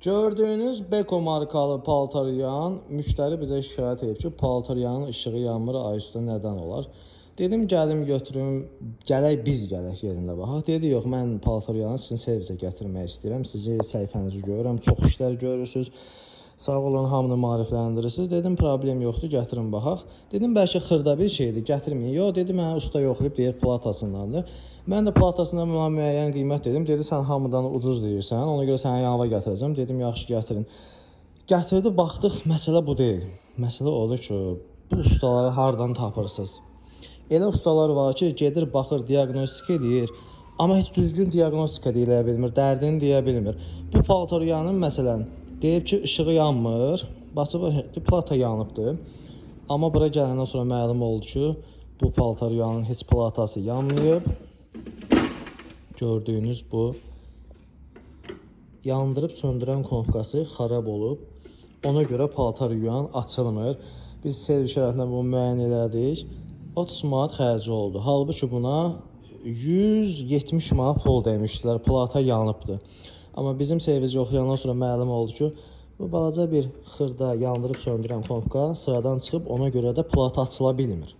Gördüyünüz Beko markalı paltar yuyan müştəri bizə şikayət edib ki, paltar yuyanın işığı yanmır, ay üstə nədən olar? Dedim, gəlim götürüm, biz gələk yerində baxaq. Dedi, yox, mən paltar yuyanı sizin servisə gətirmək istəyirəm. Sizi səhifənizi görürəm, çox işlər görürsünüz. Sağ olun, hamını maarifləndirirsiniz. Dedim, problem yoxdur, gətirin baxaq. Dedim, bəlkə xırda bir şeydir, gətirməyin. Yox, dedi, mənə usta yoxlayıb, deyir, platasındandır. Mən də platasından müəyyən qiymət dedim. Dedi, sən hamıdan ucuz deyirsən, ona görə sənə yanıva gətirəcəm. Dedim, yaxşı, gətirin. Gətirdi, baxdıq, məsələ bu deyil. Məsələ odur ki, bu ustaları hardan tapırsınız? Elə ustalar var ki, gedir, baxır, diaqnostika edir, amma heç düzgün diaqnostika deyə bilmir, dərdini deyə bilmir. Bu paltar yuyanın məsələn, deyib ki, işığı yanmır, basıb plata yanıbdır. Amma bura gələndən sonra məlum oldu ki, bu paltar yuyanın heç platası yanmayıb. Gördüyünüz bu yandırıb söndürən knopkası xarab olub. Ona görə paltar yuyan açılmır. Biz servis şərəfindən bunu müəyyən elədik. 30 manat xərci oldu. Halbuki buna 170 manat pul demişdilər. Plata yanıbdır. Amma bizim servis yoxlayandan sonra məlum oldu ki, bu balaca bir xırda yandırıb söndürən knopka sıradan çıxıb, ona görə də plata açıla bilmir.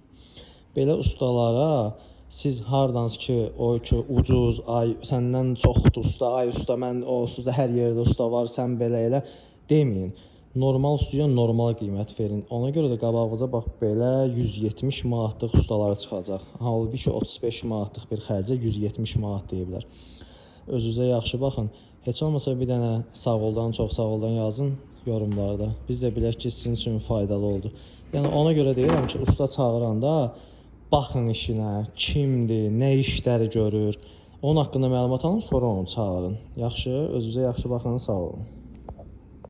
Belə ustalara siz hardanız ki, o ki ucuz, ay səndən çoxdur usta, ay usta, mən o usta hər yerdə usta var, sən belə elə deməyin. Normal ustaya normal qiymət verin. Ona görə də qabağınıza bax belə 170 manatlıq ustalar çıxacaq. Halbuki 35 manatlıq bir xərcə 170 manat deyiblər. Özünüzə yaxşı baxın. Heç olmasa bir dənə sağ oldan, çox sağ oldan yazın yorumlarda. Biz də bilək ki, sizin üçün faydalı oldu. Yəni ona görə deyirəm ki, usta çağıranda baxın işinə, kimdir, nə işləri görür. Onun haqqında məlumat alın, sonra onu çağırın. Yaxşı, özünüzə yaxşı baxın, sağ olun.